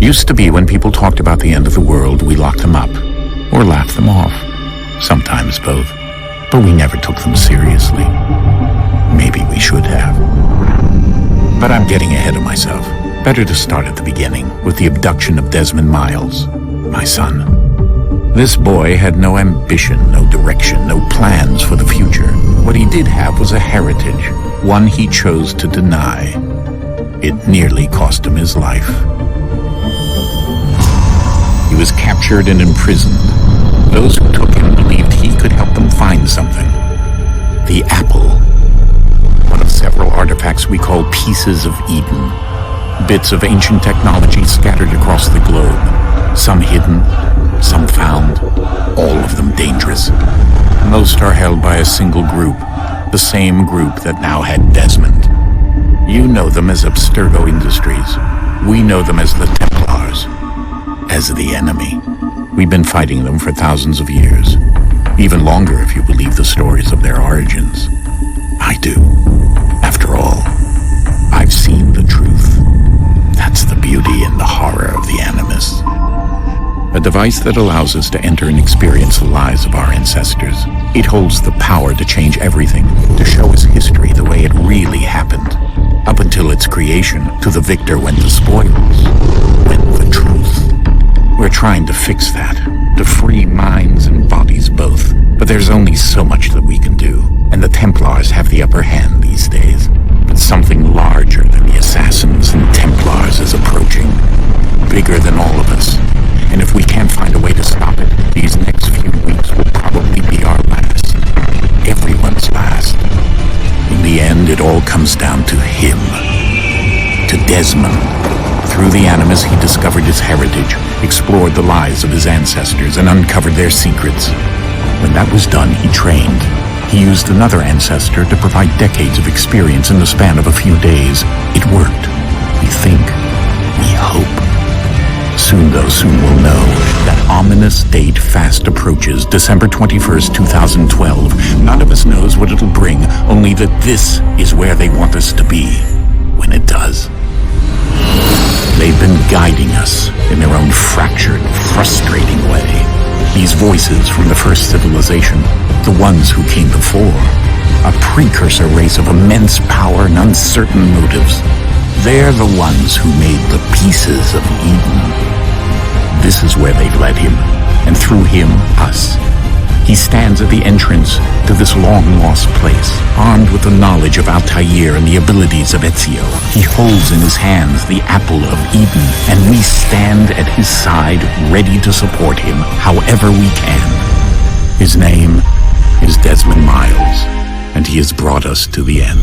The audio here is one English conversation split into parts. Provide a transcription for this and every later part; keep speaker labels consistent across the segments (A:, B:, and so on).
A: Used to be when people talked about the end of the world, we locked them up, or laughed them off. Sometimes both. But we never took them seriously. Maybe we should have. But I'm getting ahead of myself. Better to start at the beginning, with the abduction of Desmond Miles, my son. This boy had no ambition, no direction, no plans for the future. What he did have was a heritage, one he chose to deny. It nearly cost him his life. He was captured and imprisoned. Those who took him believed he could help them find something. The apple. One of several artifacts we call pieces of Eden. Bits of ancient technology scattered across the globe. Some hidden, some found, all of them dangerous. Most are held by a single group, the same group that now had Desmond. You know them as Abstergo Industries. We know them as the Templars. As the enemy. We've been fighting them for thousands of years. Even longer if you believe the stories of their origins. I do. After all, I've seen the truth. That's the beauty and the horror of the Animus. A device that allows us to enter and experience the lives of our ancestors. It holds the power to change everything, to show us history the way it really happened. Up until its creation, to the victor went the spoils, went the truth. We're trying to fix that, to free minds and bodies both. But there's only so much that we can do, and the Templars have the upper hand these days. But something larger than the Assassins and Templars is approaching, bigger than all of us. And if we can't find a way to stop it, these next few weeks will probably be our last. Everyone's last. In the end, it all comes down to him. To Desmond. Through the Animus, he discovered his heritage, explored the lives of his ancestors, and uncovered their secrets. When that was done, he trained. He used another ancestor to provide decades of experience in the span of a few days. It worked. We think. We hope. Soon, though, soon we'll know. That ominous date fast approaches, December 21st, 2012. None of us knows what it'll bring, only that this is where they want us to be when it does. They've been guiding us in their own fractured, frustrating way. These voices from the first civilization, the ones who came before, a precursor race of immense power and uncertain motives. They're the ones who made the pieces of Eden. This is where they've led him, and through him, us. He stands at the entrance to this long-lost place, armed with the knowledge of Altair and the abilities of Ezio. He holds in his hands the apple of Eden, and we stand at his side, ready to support him however we can. His name is Desmond Miles, and he has brought us to the end.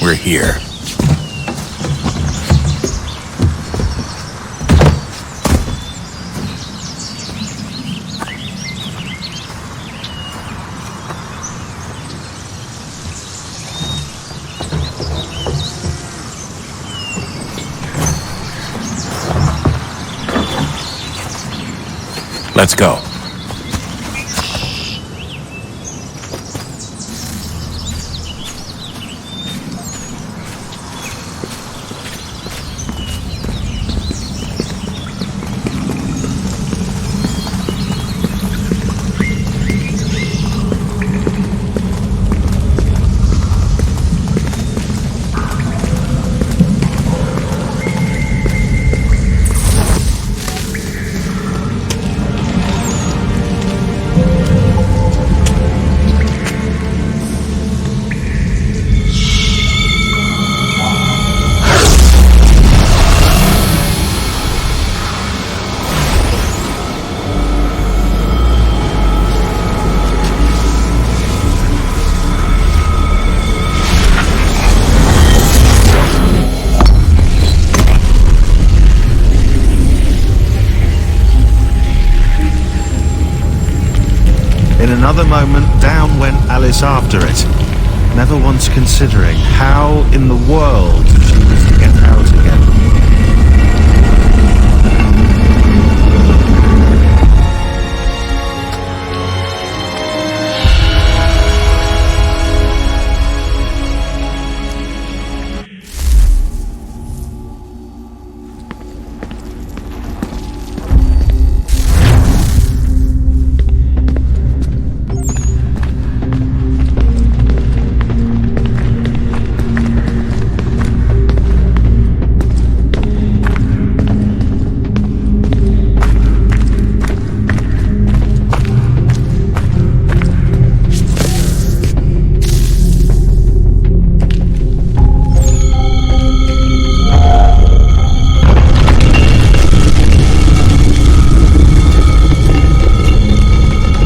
A: We're here. Let's go.
B: In another moment, down went Alice after it, never once considering how in the world she was to get out again.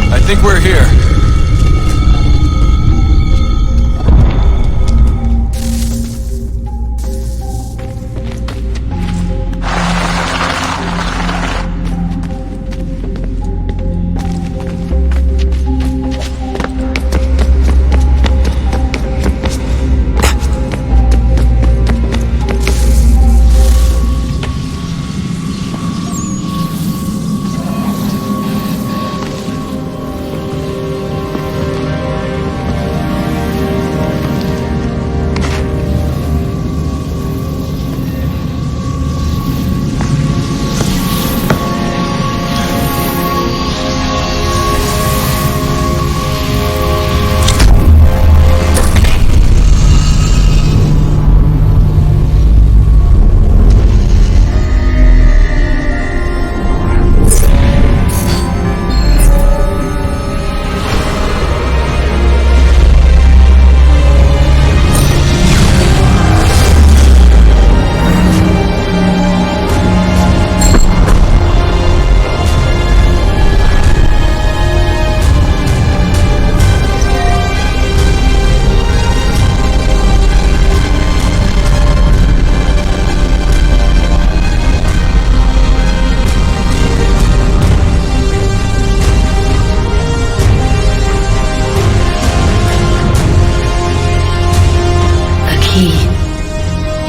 C: I think we're here.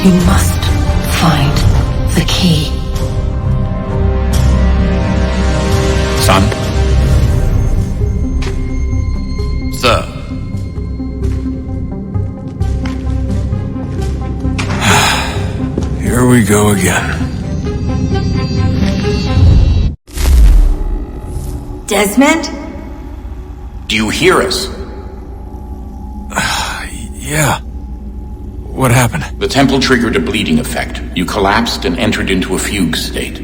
D: You must find the key.
A: Son?
C: Sir. Here we go again.
D: Desmond?
A: Do you hear us?
C: Yeah. What happened?
A: The temple triggered a bleeding effect. You collapsed and entered into a fugue state.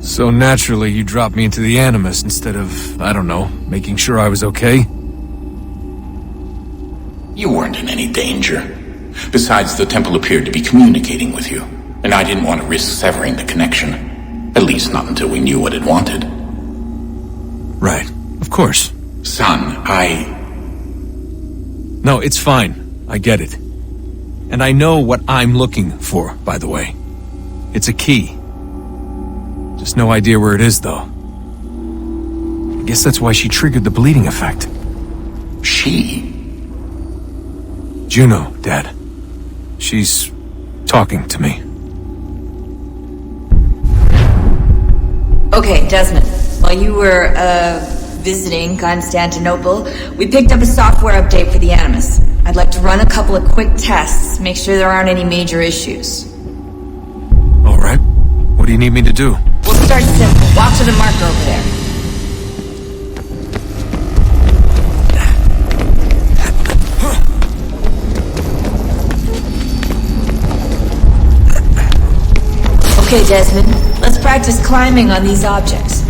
C: So naturally, you dropped me into the Animus instead of, I don't know, making sure I was okay?
A: You weren't in any danger. Besides, the temple appeared to be communicating with you, and I didn't want to risk severing the connection. At least not until we knew what it wanted.
C: Right. Of course.
A: Son,
C: No, it's fine. I get it. And I know what I'm looking for, by the way. It's a key. Just no idea where it is, though. I guess that's why she triggered the bleeding effect.
A: She?
C: Juno, Dad. She's talking to me.
D: Okay, Desmond. While you were, visiting Constantinople, we picked up a software update for the Animus. I'd like to run a couple of quick tests, make sure there aren't any major issues.
C: All right. What do you need me to do?
D: We'll start simple. Walk to the marker over there. Okay, Desmond. Let's practice climbing on these objects.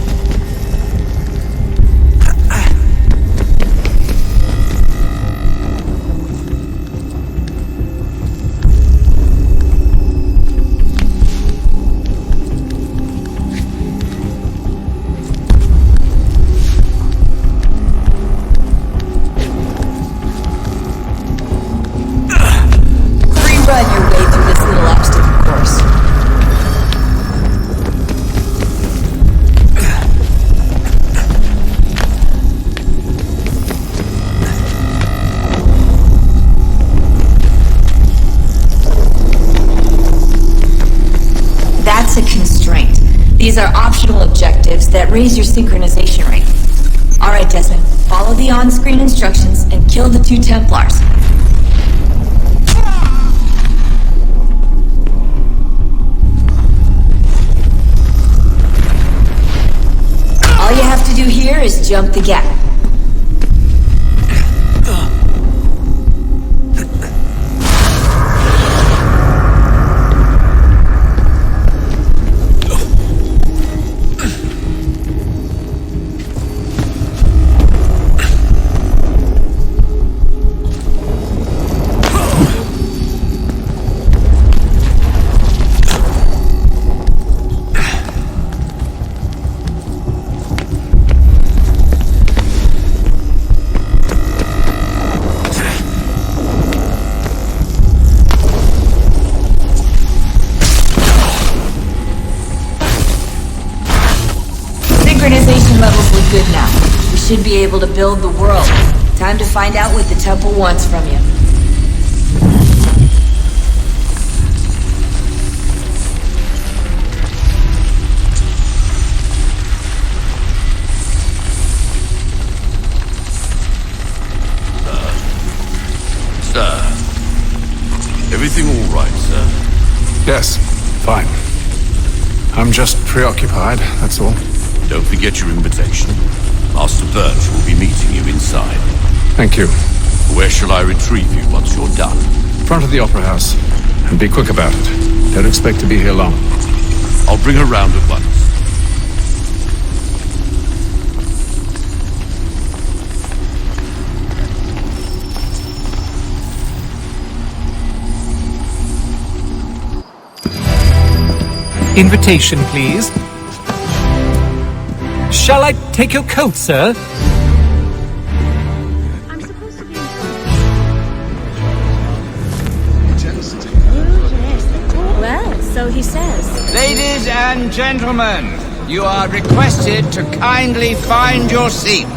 D: Run your way through this little obstacle course. These are optional objectives that raise your synchronization rate. Alright, Desmond, follow the on-screen instructions and kill the 2 Templars. All you have to do here is jump the gap. Synchronization levels look good now. We should be able to build the world. Time to find out what the temple wants from you.
E: Sir. Everything all right, sir?
C: Yes, fine. I'm just preoccupied, that's all.
E: Don't forget your invitation. Master Birch will be meeting you inside.
C: Thank you.
E: Where shall I retrieve you once you're done?
C: Front of the Opera House. And be quick about it. Don't expect to be here long.
E: I'll bring her round at once.
F: Invitation, please. Shall I take your coat, sir?
G: I'm supposed to be
H: Well, so he says.
I: Ladies and gentlemen, you are requested to kindly find your seats.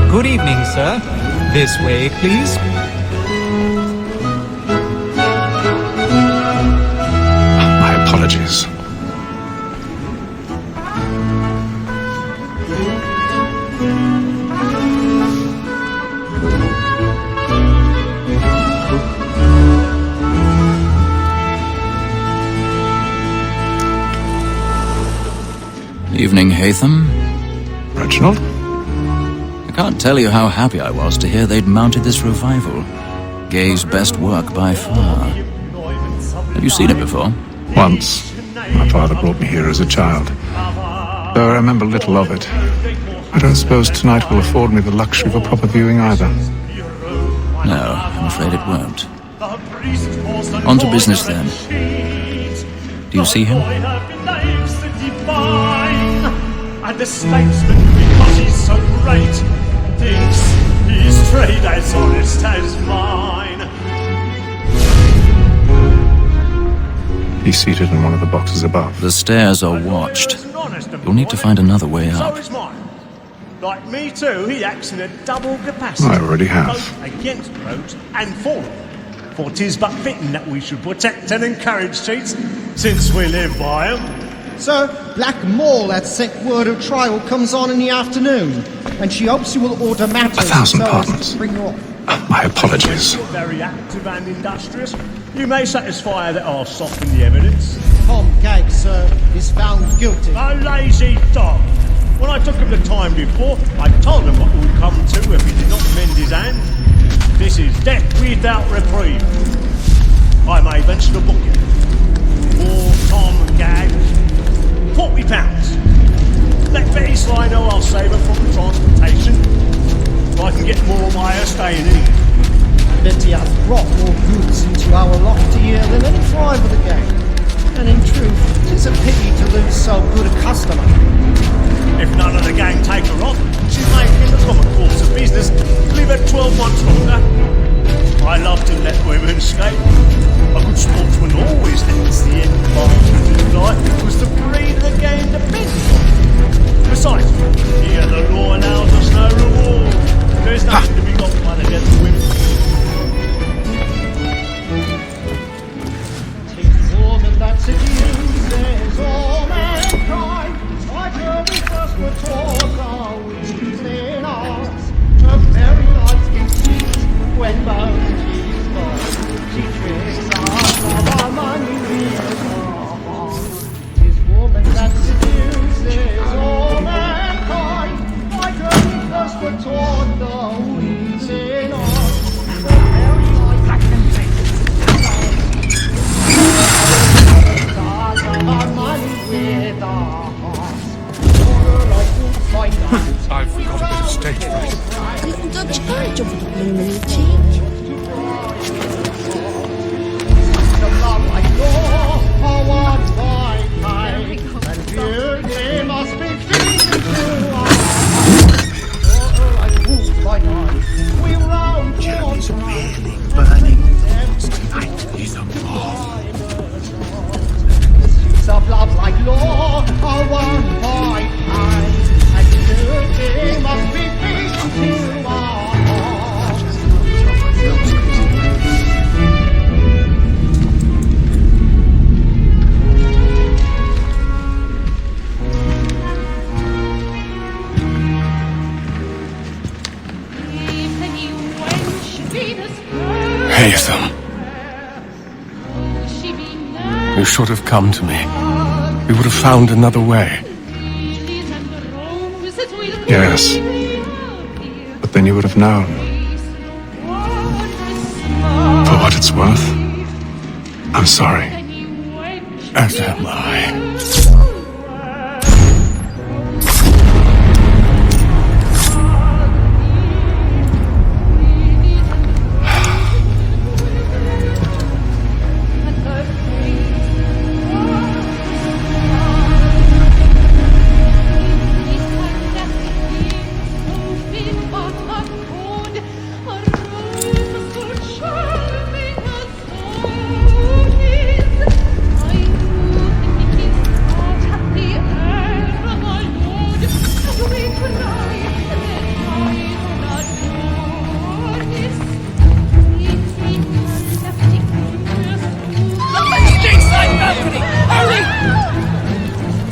F: Good evening, sir. This way, please.
C: My apologies.
J: Evening, Hatham.
C: Reginald?
J: I can't tell you how happy I was to hear they'd mounted this revival. Gay's best work by far. Have you seen it before?
C: Once. My father brought me here as a child. Though I remember little of it. I don't suppose tonight will afford me the luxury of a proper viewing either.
J: No, I'm afraid it won't. On to business then. Do you see him?
K: And the statesman, because he's so great, thinks his trade as honest as mine.
C: He's seated in one of the boxes above.
J: The stairs are watched. You'll need to find another way up.
K: So is mine. Like me too, he acts in a double capacity.
C: I already have.
K: Both against crows and for them. For 'tis but fitting that we should protect and encourage cheats, since we live by 'em.
L: Sir, Black Mall had sent word of trial comes on in the afternoon, and she hopes you will order matters
C: 1,000
L: so as
C: pardons.
L: to bring her off.
C: My apologies.
K: You're very active and industrious. You may satisfy that I'll soften the evidence.
L: Tom Gag, sir, is found guilty.
K: A lazy dog. When I took him the time before, I told him what would come to if he did not mend his hand. This is death without reprieve. I may venture to book him. For Tom Gag, £40. Let Betty Sly know I'll save her from transportation. If I can get more of my staying in.
L: Betty has brought more goods into our lofty year than any tribe of the gang. And in truth, 'tis a pity to lose so good a customer.
K: If none of the gang take her off, she may, in the common course of business, leave her 12 months longer. I love to let women skate. A good sportsman always lets the end advantage in life because the breed of the game depends on it. Besides, here the law allows us no reward. There's nothing to be got by the death of women.
G: You should have come to me. We would have found another way. Yes. But then you would have known. For what it's worth, I'm sorry. As am I.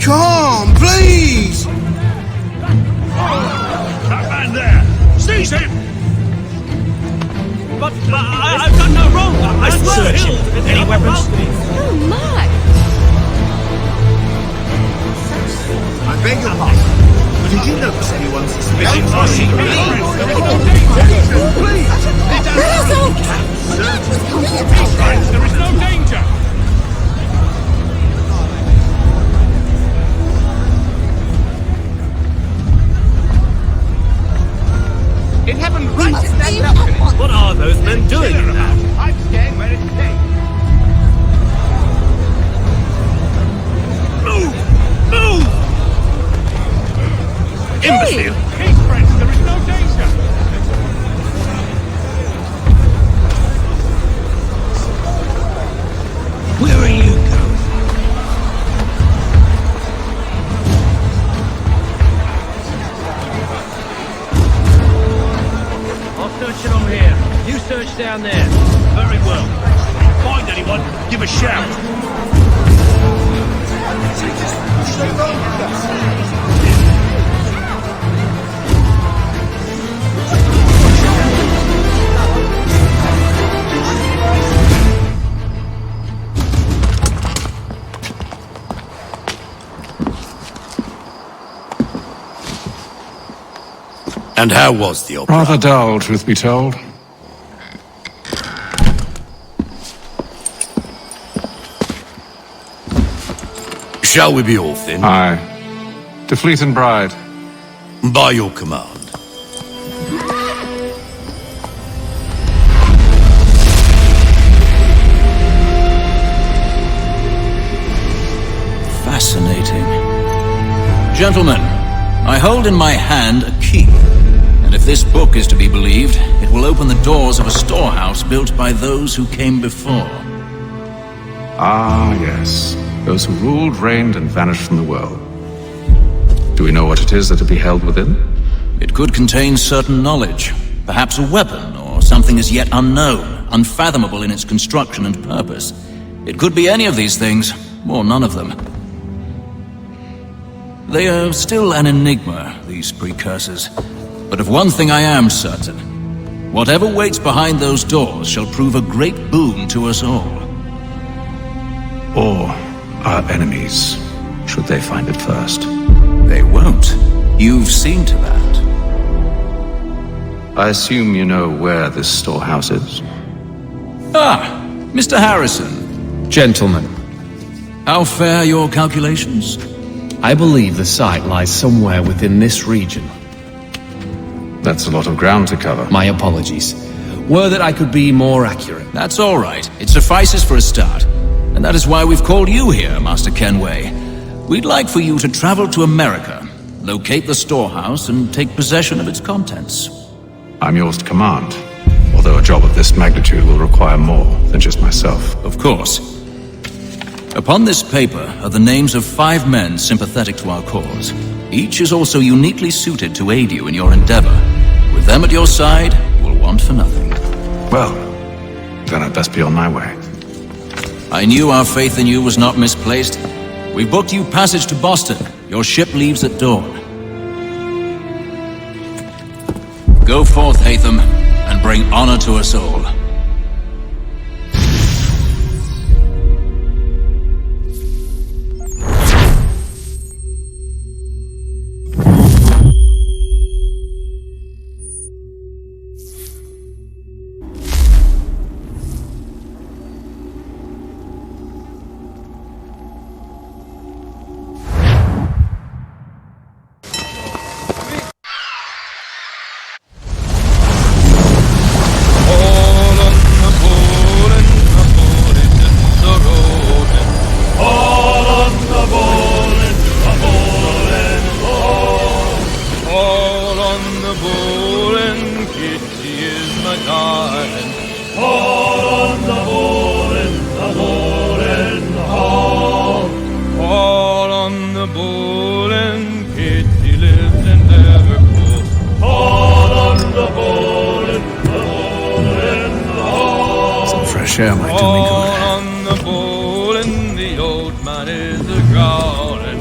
M: Come, please!
K: That man there! Seize him! But I've done no wrong! I swear! Any weapons?
H: Oh my!
M: I beg your pardon. Did you notice anyone suspicious? Please!
K: There is no danger!
I: It happened right at that balcony.
K: What are those men doing in that?
I: I'm staying where it's safe.
K: Move! Move! Imbecile!
I: Peace, friends, there is no danger.
K: Where are you going?
N: I'll search it on here. You search down there.
K: Very well. Find anyone, give a shout.
E: And how was the opera?
G: Rather dull, truth be told.
E: Shall we be off then?
G: Aye. To Fleet and Bride.
E: By your command.
J: Fascinating. Gentlemen, I hold in my hand a key. And if this book is to be believed, it will open the doors of a storehouse built by those who came before.
G: Ah, yes. Those who ruled, reigned, and vanished from the world. Do we know what it is that to be held within?
J: It could contain certain knowledge, perhaps a weapon, or something as yet unknown, unfathomable in its construction and purpose. It could be any of these things, or none of them. They are still an enigma, these precursors. But of one thing I am certain. Whatever waits behind those doors shall prove a great boon to us all.
G: Or our enemies, should they find it first.
J: They won't. You've seen to that.
G: I assume you know where this storehouse is?
J: Ah, Mr. Harrison.
O: Gentlemen.
J: How fare your calculations?
O: I believe the site lies somewhere within this region.
G: That's a lot of ground to cover.
O: My apologies. Were that I could be more accurate.
J: That's all right. It suffices for a start. And that is why we've called you here, Master Kenway. We'd like for you to travel to America, locate the storehouse, and take possession of its contents.
G: I'm yours to command, although a job of this magnitude will require more than just myself.
J: Of course. Upon this paper are the names of 5 men sympathetic to our cause. Each is also uniquely suited to aid you in your endeavor. With them at your side, you will want for nothing.
G: Well, then I'd best be on my way.
J: I knew our faith in you was not misplaced. We booked you passage to Boston. Your ship leaves at dawn. Go forth, Hatham, and bring honor to us all.
N: mine is the golden.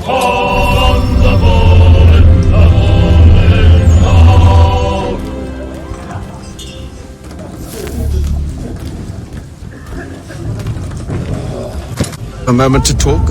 K: On the bullet, the bullet's gold.
G: A moment to talk?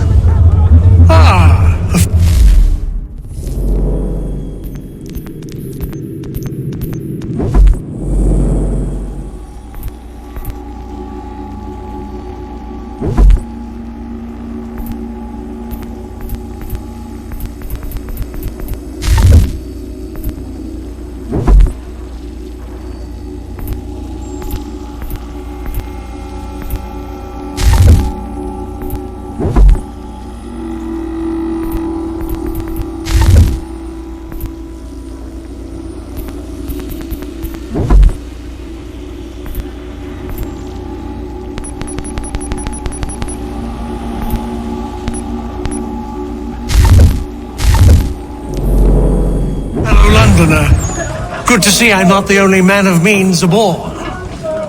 P: Good to see I'm not the only man of means aboard.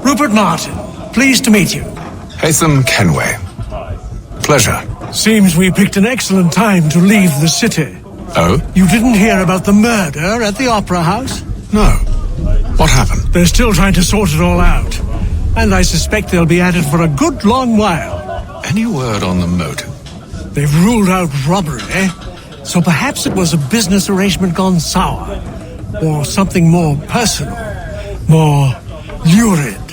P: Rupert Martin, pleased to meet you.
G: Haytham Kenway. Pleasure.
P: Seems we picked an excellent time to leave the city.
G: Oh?
P: You didn't hear about the murder at the Opera House?
G: No. What happened?
P: They're still trying to sort it all out. And I suspect they'll be at it for a good long while.
G: Any word on the motive?
P: They've ruled out robbery, so perhaps it was a business arrangement gone sour. Or something more personal, more lurid.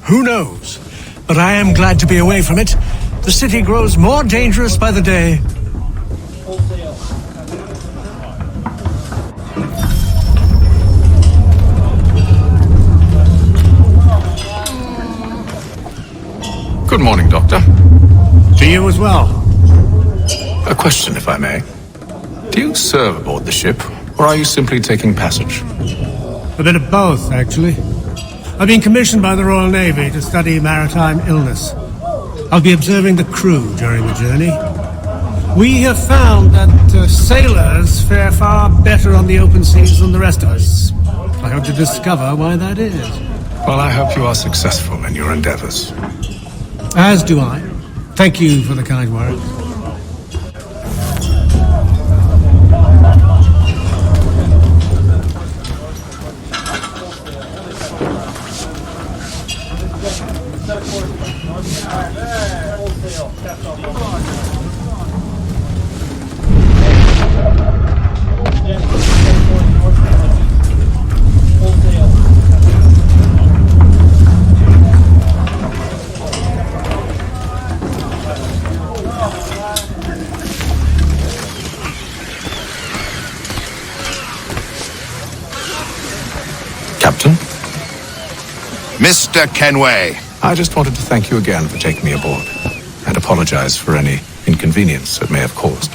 P: Who knows? But I am glad to be away from it. The city grows more dangerous by the day.
G: Good morning, Doctor.
K: To you as well.
G: A question, if I may. Do you serve aboard the ship, or are you simply taking passage?
K: A bit of both, actually. I've been commissioned by the Royal Navy to study maritime illness. I'll be observing the crew during the journey. We have found that sailors fare far better on the open seas than the rest of us. I hope to discover why that is.
G: Well, I hope you are successful in your endeavors.
K: As do I. Thank you for the kind words.
G: Captain?
E: Mr. Kenway.
G: I just wanted to thank you again for taking me aboard, and apologize for any inconvenience it may have caused.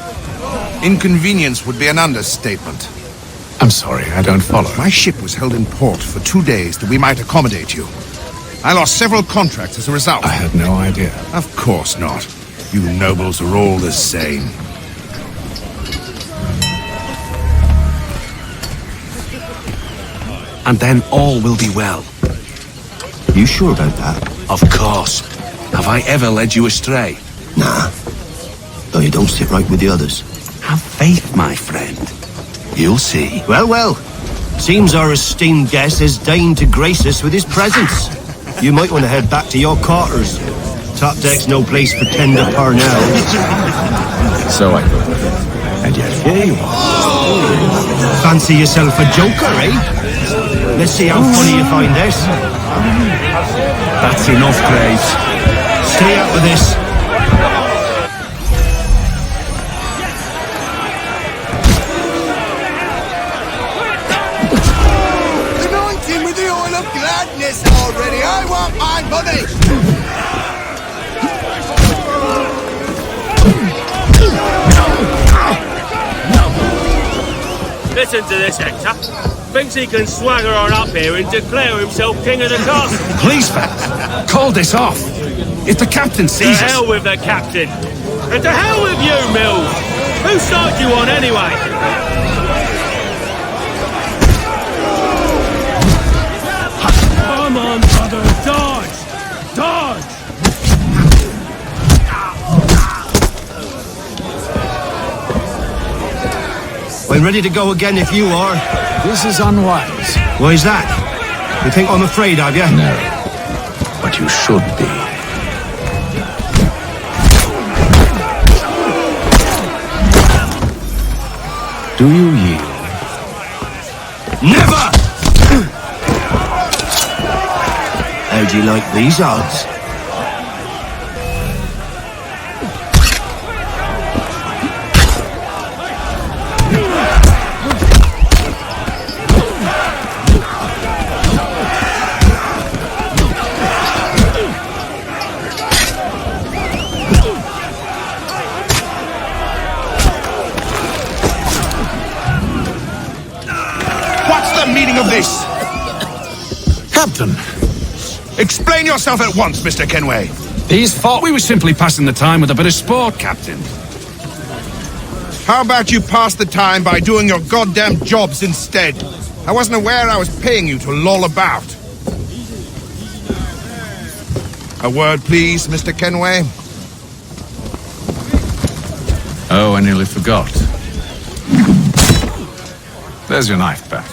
E: Inconvenience would be an understatement.
G: I'm sorry, I don't follow.
E: My ship was held in port for 2 days that we might accommodate you. I lost several contracts as a result.
G: I had no idea.
E: Of course not. You nobles are all the same.
Q: And then all will be well.
M: You sure about that?
Q: Of course. Have I ever led you astray?
M: Nah. Though you don't sit right with the others.
Q: Have faith, my friend. You'll see.
M: Well, well. Seems our esteemed guest has deigned to grace us with his presence. You might want to head back to your quarters. Top deck's no place for tender parnell.
G: So I thought.
M: And yet here you are. Fancy yourself a joker, eh? Let's see how funny you find this.
Q: That's enough, Graves.
M: Stay out with this.
E: Anoint him with the oil of gladness already. I want my money.
N: Listen to this, Hector. Thinks he can swagger on up here and declare himself king of the castle.
Q: Please, fellas, call this off. If the captain sees
N: To
Q: us...
N: hell with the captain. And to hell with you, Mills. Whose side you on, anyway? Come on, brother, dodge! Dodge!
M: I'm ready to go again if you are.
Q: This is unwise.
M: Why is that? You think I'm afraid of you?
Q: No. But you should be. Do you yield?
M: Never! How do you like these odds?
E: Meaning of this?
Q: Captain!
E: Explain yourself at once, Mr. Kenway.
Q: These thought we were simply passing the time with a bit of sport, Captain.
E: How about you pass the time by doing your goddamn jobs instead? I wasn't aware I was paying you to loll about. A word, please, Mr. Kenway.
G: Oh, I nearly forgot. There's your knife back.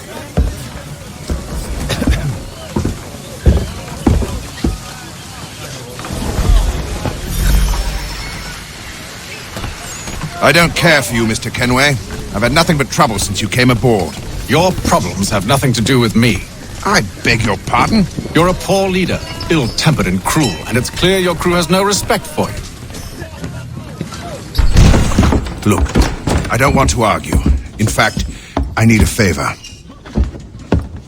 E: I don't care for you, Mr. Kenway. I've had nothing but trouble since you came aboard.
G: Your problems have nothing to do with me.
E: I beg your pardon?
G: You're a poor leader, ill-tempered and cruel, and it's clear your crew has no respect for you.
E: Look, I don't want to argue. In fact, I need a favor.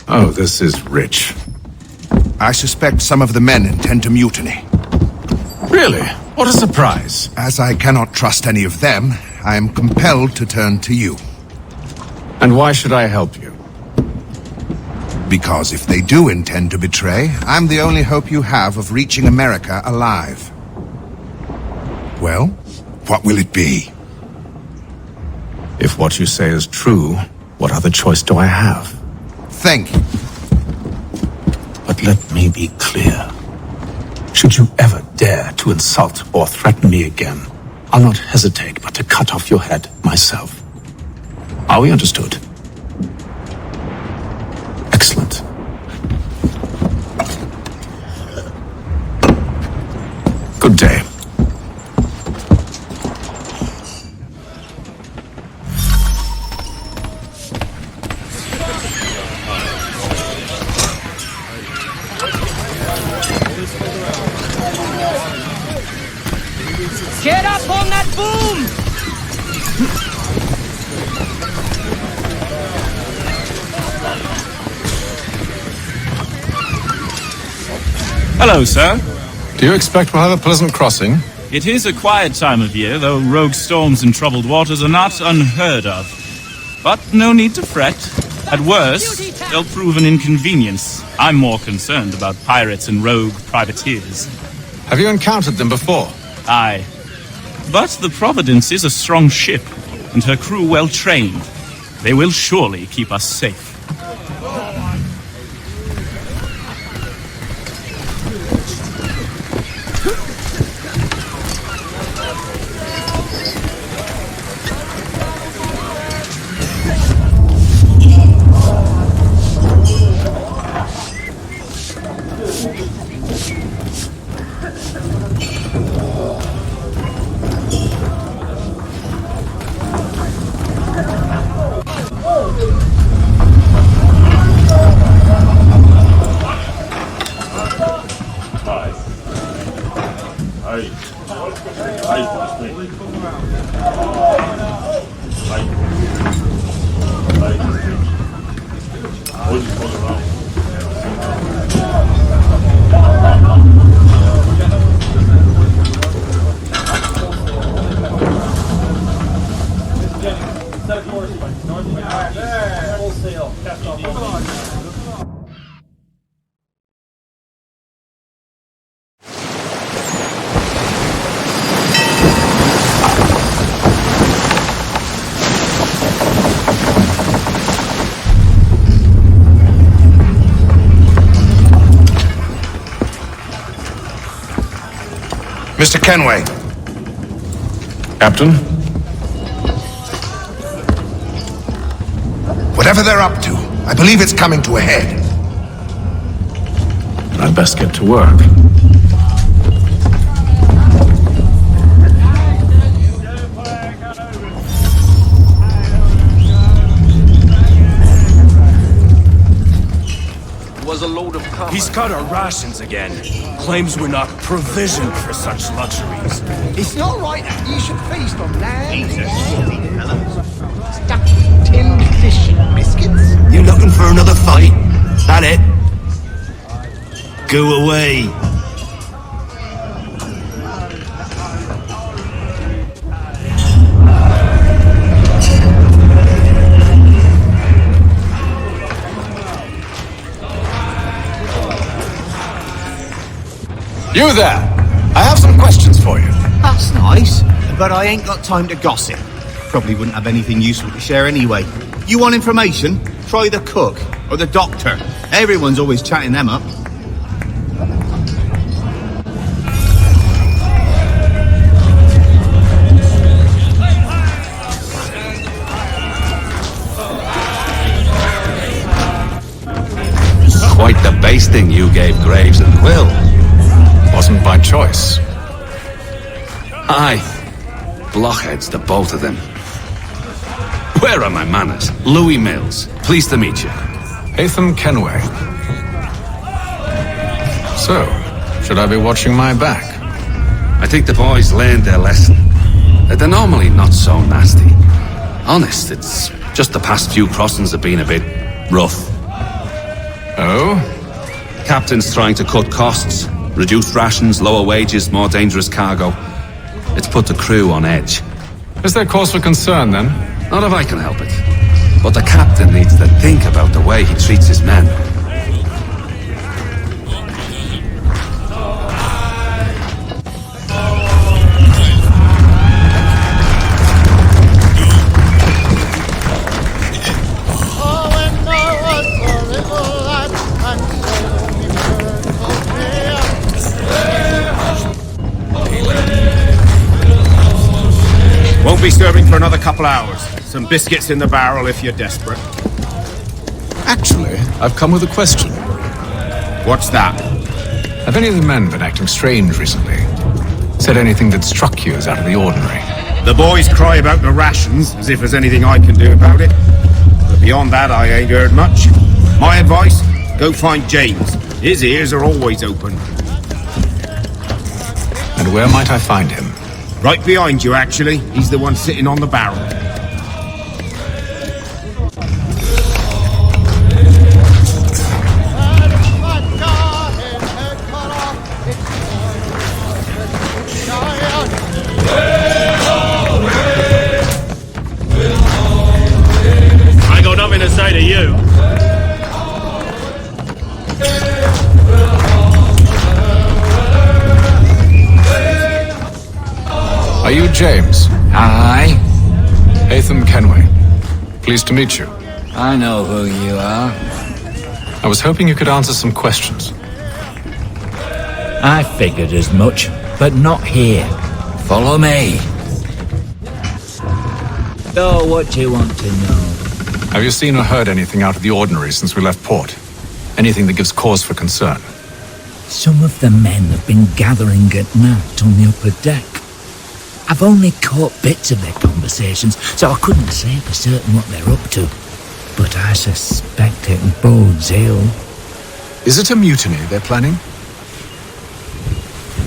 G: Oh, this is rich.
E: I suspect some of the men intend to mutiny.
G: Really? What a surprise.
E: As I cannot trust any of them, I am compelled to turn to you.
G: And why should I help you?
E: Because if they do intend to betray, I'm the only hope you have of reaching America alive. Well, what will it be?
G: If what you say is true, what other choice do I have?
E: Thank you.
Q: But let me be clear. Should you ever dare to insult or threaten me again, I'll not hesitate but to cut off your head myself. Are we understood? Excellent. Good day.
I: Get up on that boom!
R: Hello, sir.
G: Do you expect we'll have a pleasant crossing?
R: It is a quiet time of year, though rogue storms and troubled waters are not unheard of. But no need to fret. At worst, they'll prove an inconvenience. I'm more concerned about pirates and rogue privateers.
G: Have you encountered them before?
R: Aye. But the Providence is a strong ship, and her crew well trained. They will surely keep us safe.
E: Mr. Kenway.
G: Captain?
E: Whatever they're up to, I believe it's coming to a head.
Q: I'd best get to work.
N: He's cut our rations again. Claims we're not provisioned for such luxuries.
L: It's not right that you should feast on lamb, stuffed tinned fish and biscuits.
M: You looking for another fight? That it? Go away.
C: You there! I have some questions for you.
I: That's nice, but I ain't got time to gossip. Probably wouldn't have anything useful to share anyway. You want information? Try the cook or the doctor. Everyone's always chatting them up.
G: Quite the basting you gave Graves and Quill.
C: Wasn't by choice.
G: Aye. Blockheads, the both of them. Where are my manners? Louis Mills. Pleased to meet you.
C: Hatham Kenway. So, should I be watching my back?
G: I think the boys learned their lesson. They're normally not so nasty. Honest, it's just the past few crossings have been a bit rough.
C: Oh?
G: Captain's trying to cut costs. Reduced rations, lower wages, more dangerous cargo. It's put the crew on edge.
C: Is there cause for concern, then?
G: Not if I can help it. But the captain needs to think about the way he treats his men.
I: Won't be serving for another couple hours. Some biscuits in the barrel if you're desperate.
C: Actually, I've come with a question.
I: What's that?
C: Have any of the men been acting strange recently? Said anything that struck you as out of the ordinary?
I: The boys cry about the rations, as if there's anything I can do about it. But beyond that, I ain't heard much. My advice, go find James. His ears are always open.
C: And where might I find him?
I: Right behind you, actually. He's the one sitting on the barrel.
N: I got nothing to say to you.
C: Are you James?
S: Aye.
C: Hatham Kenway. Pleased to meet you.
S: I know who you are.
C: I was hoping you could answer some questions.
S: I figured as much, but not here. Follow me. So, what do you want to know?
C: Have you seen or heard anything out of the ordinary since we left port? Anything that gives cause for concern?
S: Some of the men have been gathering at night on the upper deck. I've only caught bits of their conversations, so I couldn't say for certain what they're up to. But I suspect it bodes ill.
C: Is it a mutiny they're planning?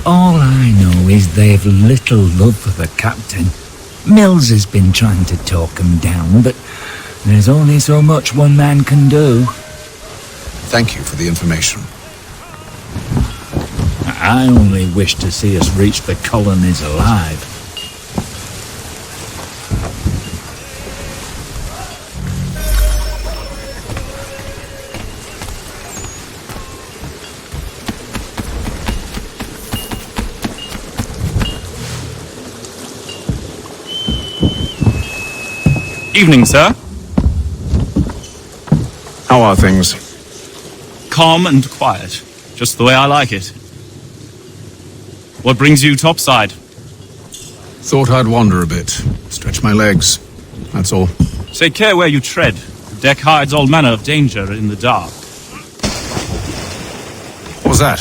S: All I know is they've little love for the captain. Mills has been trying to talk him down, but there's only so much one man can do.
C: Thank you for the information.
S: I only wish to see us reach the colonies alive.
R: Evening, sir.
C: How are things?
R: Calm and quiet. Just the way I like it. What brings you topside?
C: Thought I'd wander a bit. Stretch my legs. That's all.
R: Take care where you tread. The Deck hides all manner of danger in the dark.
Q: What was that?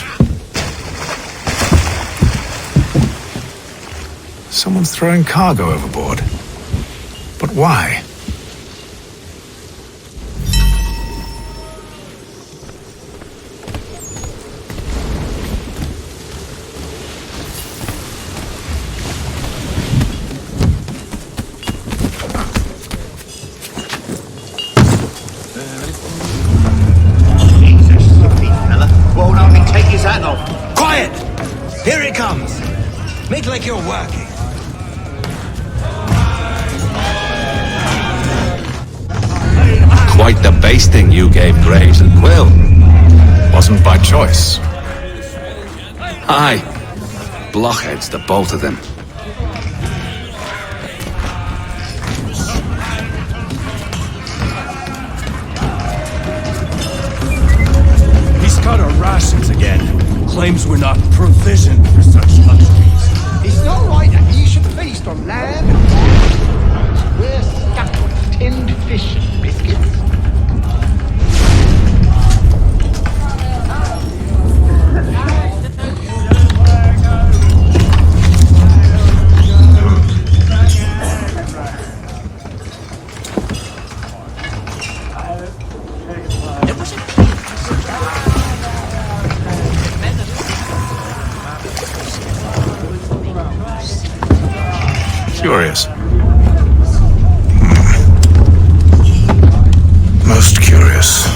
Q: Someone's throwing cargo overboard. But why?
I: Won't only take his hat off. Quiet! Here it comes. Make like you're working.
G: Quite the basting you gave Graves and Quill.
Q: Wasn't by choice.
G: Aye. Blockheads, the both of them.
N: He's cut our rations again. Claims we're not provisioned for such luxuries.
L: It's not right that you should feast on lamb and pork. We're stuck on tinned fish and biscuits.
Q: Curious. Most curious.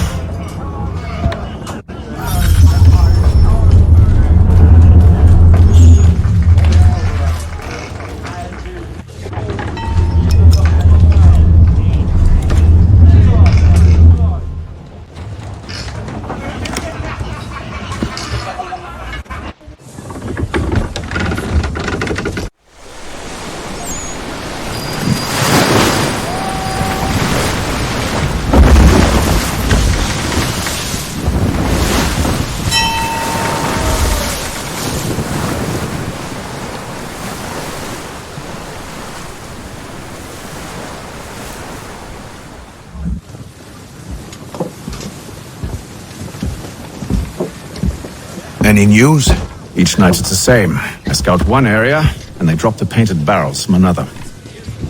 E: Any news?
Q: Each night it's the same. I scout one area, and they drop the painted barrels from another.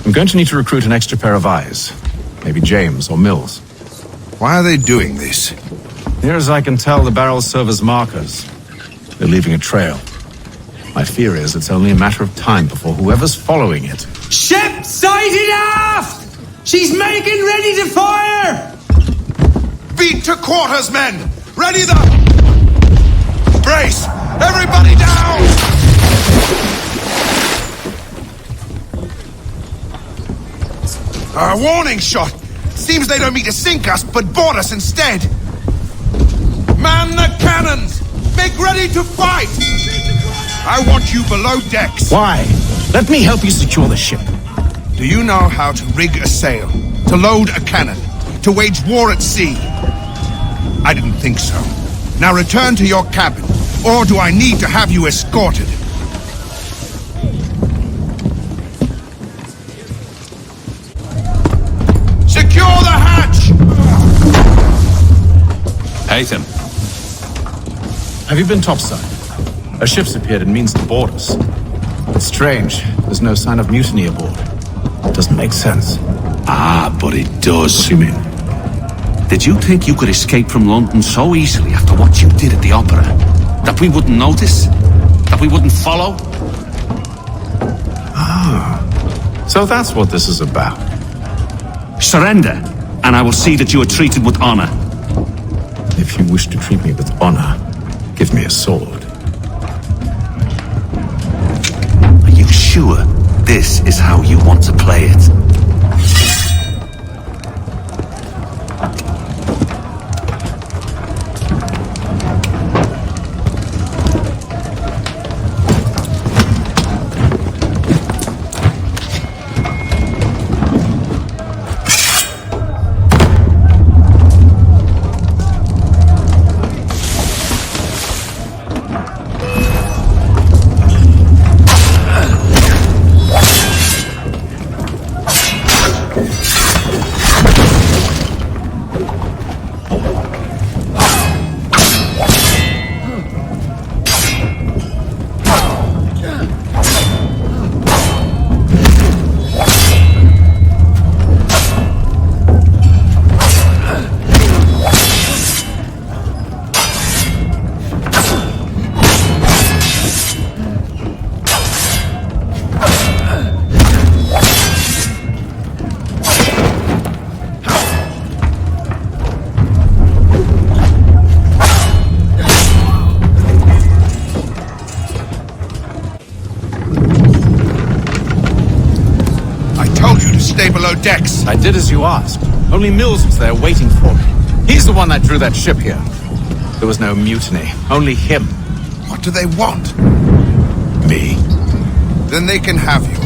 Q: I'm going to need to recruit an extra pair of eyes. Maybe James or Mills.
E: Why are they doing this?
Q: Near as I can tell, the barrels serve as markers. They're leaving a trail. My fear is it's only a matter of time before whoever's following it.
T: Ship sighted aft! She's making ready to fire!
E: Beat to quarters, men! Ready the... Brace! Everybody down! A warning shot! Seems they don't mean to sink us, but board us instead! Man the cannons! Make ready to fight! I want you below decks.
Q: Why? Let me help you secure the ship.
E: Do you know how to rig a sail? To load a cannon? To wage war at sea? I didn't think so. Now return to your cabin, or do I need to have you escorted? Secure the hatch!
G: Haytham.
Q: Have you been topside? A ship's appeared and means to board us. It's strange. There's no sign of mutiny aboard. It doesn't make sense.
G: Ah, but it does.
Q: What do you mean?
G: Did you think you could escape from London so easily after what you did at the opera? That we wouldn't notice? That we wouldn't follow?
Q: Ah. So that's what this is about.
G: Surrender, and I will see that you are treated with honor.
Q: If you wish to treat me with honor, give me a sword.
G: Are you sure this is how you want to play it?
E: stay below decks.
Q: I did as you asked. Only Mills was there waiting for me. He's the one that drew that ship here. There was no mutiny, only him.
E: What do they want?
Q: Me.
E: Then they can have you.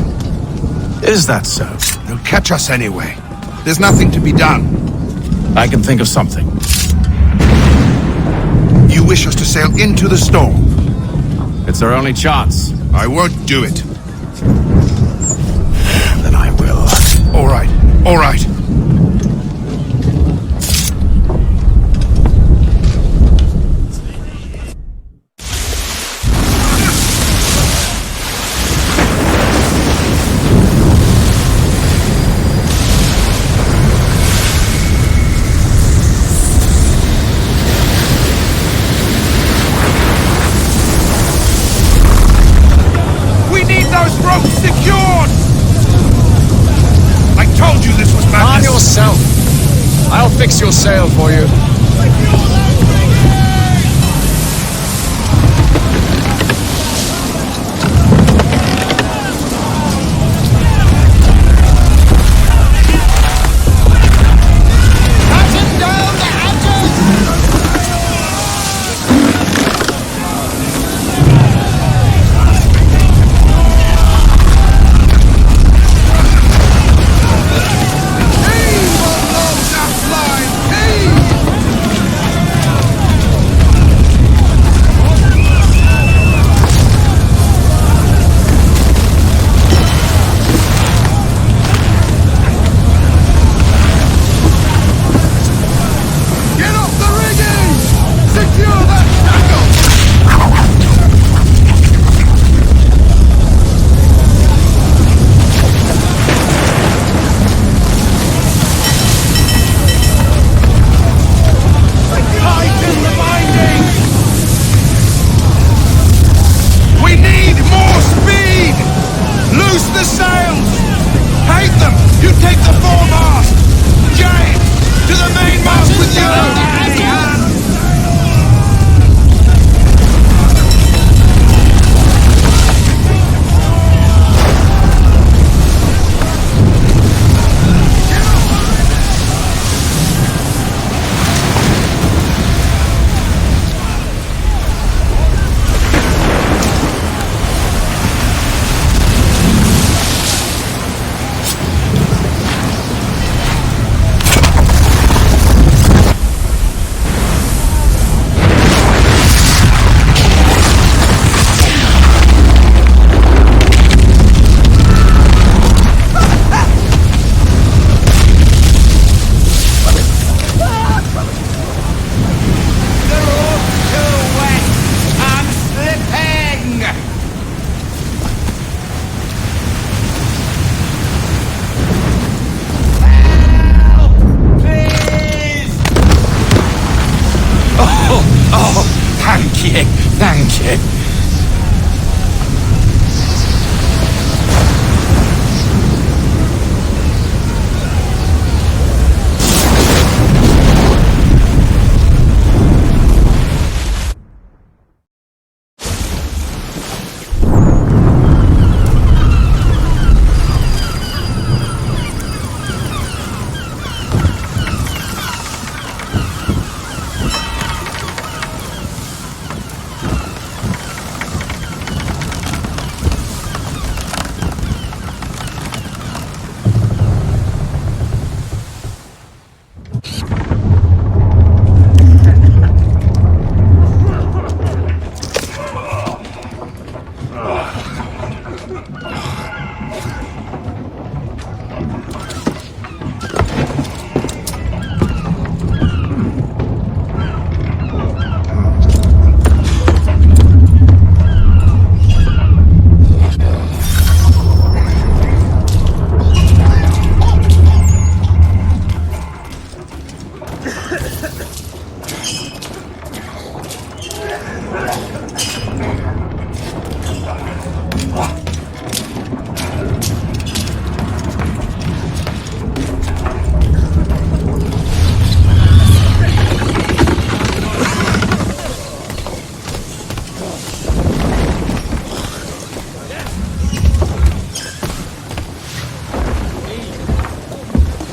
Q: Is that so?
E: They'll catch us anyway. There's nothing to be done.
Q: I can think of something.
E: You wish us to sail into the storm?
Q: It's our only chance.
E: I won't do it.
Q: Then I will.
E: All right, all right.
Q: I'll fix your sail for you. Thank you.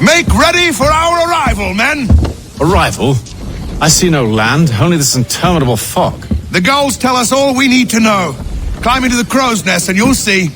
E: Make ready for our arrival, men!
Q: Arrival? I see no land, only this interminable fog.
E: The gulls tell us all we need to know. Climb into the crow's nest and you'll see.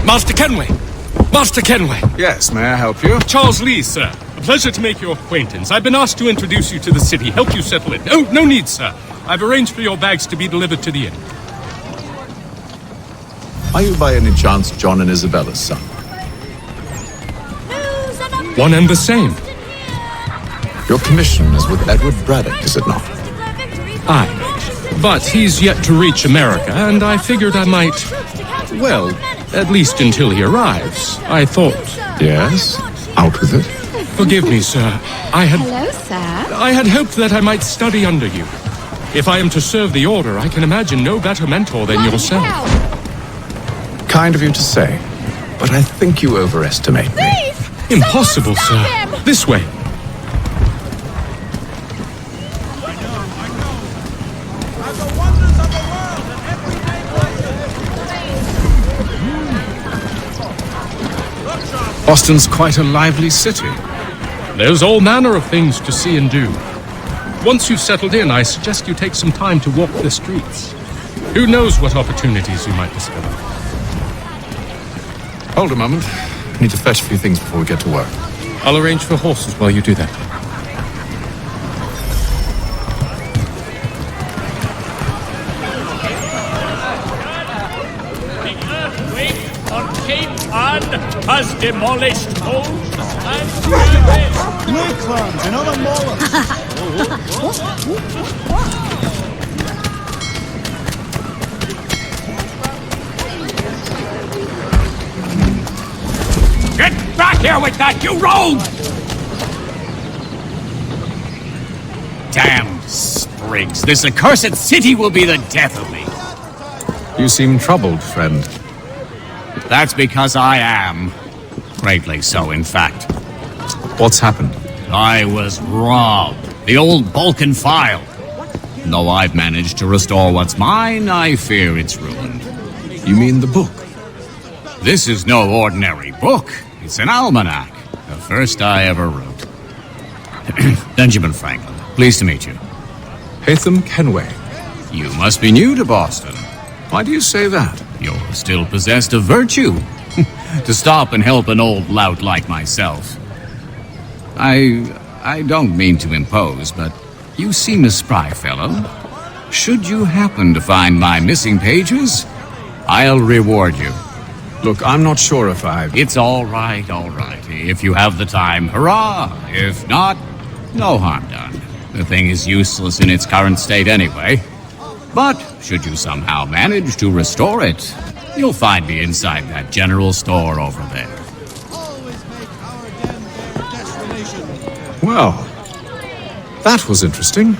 N: Master Kenway! Master Kenway!
C: Yes, may I help you?
N: Charles Lee, sir. A pleasure to make your acquaintance. I've been asked to introduce you to the city, help you settle it. No need, sir. I've arranged for your bags to be delivered to the inn.
Q: Are you by any chance John and Isabella's son?
N: One and the same.
Q: Your commission is with Edward Braddock, is it not?
N: Aye. But he's yet to reach America, and I figured I might... Well, at least until he arrives. I thought...
Q: Yes? Out with it.
N: Forgive me, sir.
H: Hello, sir.
N: I had hoped that I might study under you. If I am to serve the Order, I can imagine no better mentor than yourself.
Q: Kind of you to say, but I think you overestimate me.
N: Impossible, sir. This way.
C: Boston's quite a lively city.
N: There's all manner of things to see and do. Once you've settled in, I suggest you take some time to walk the streets. Who knows what opportunities you might discover.
Q: Hold a moment. I need to fetch a few things before we get to work.
N: I'll arrange for horses while you do that.
K: Has demolished homes and
L: Clams and other mollusks.
K: Get back here with that, you rogue!
U: Damn sprigs. This accursed city will be the death of me.
Q: You seem troubled, friend.
U: That's because I am. Greatly so, in fact.
Q: What's happened?
U: I was robbed. The old Balkan file. Though I've managed to restore what's mine, I fear it's ruined.
Q: You mean the book?
U: This is no ordinary book. It's an almanac. The first I ever wrote. Benjamin Franklin. Pleased to meet you.
Q: Haytham Kenway.
U: You must be new to Boston.
Q: Why do you say that?
U: You're still possessed of virtue. To stop and help an old lout like myself. I don't mean to impose, but you seem a spry fellow. Should you happen to find my missing pages, I'll reward you.
Q: Look, I'm not sure if I...
U: It's all right. If you have the time, hurrah! If not, no harm done. The thing is useless in its current state anyway. But should you somehow manage to restore it, you'll find me inside that general store over there.
Q: Well,
C: That was interesting.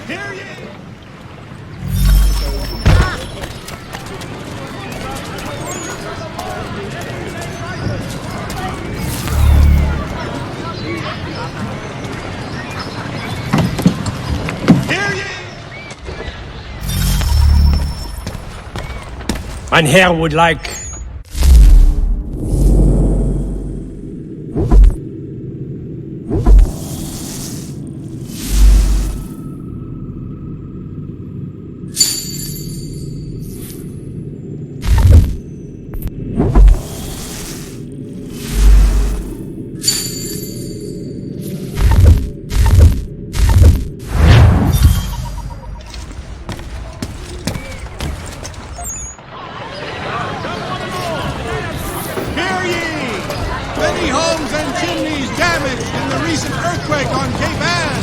B: Mein Herr would like...
E: Many homes and chimneys damaged in the recent earthquake on Cape Ann.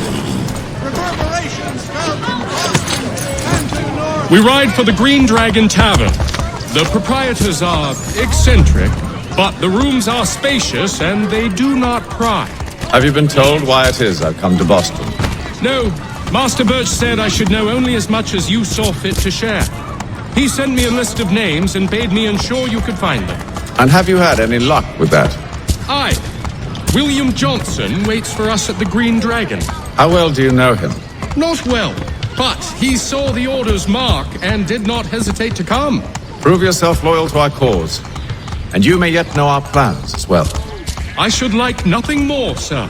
E: Reverberations felt in Boston and to the north.
N: We ride for the Green Dragon Tavern. The proprietors are eccentric, but the rooms are spacious and they do not pry.
V: Have you been told why it is I've come to Boston?
N: No, Master Birch said I should know only as much as you saw fit to share. He sent me a list of names and bade me ensure you could find them.
V: And have you had any luck with that?
N: Aye. William Johnson waits for us at the Green Dragon.
V: How well do you know him?
N: Not well, but he saw the order's mark and did not hesitate to come.
V: Prove yourself loyal to our cause, and you may yet know our plans as well.
N: I should like nothing more, sir.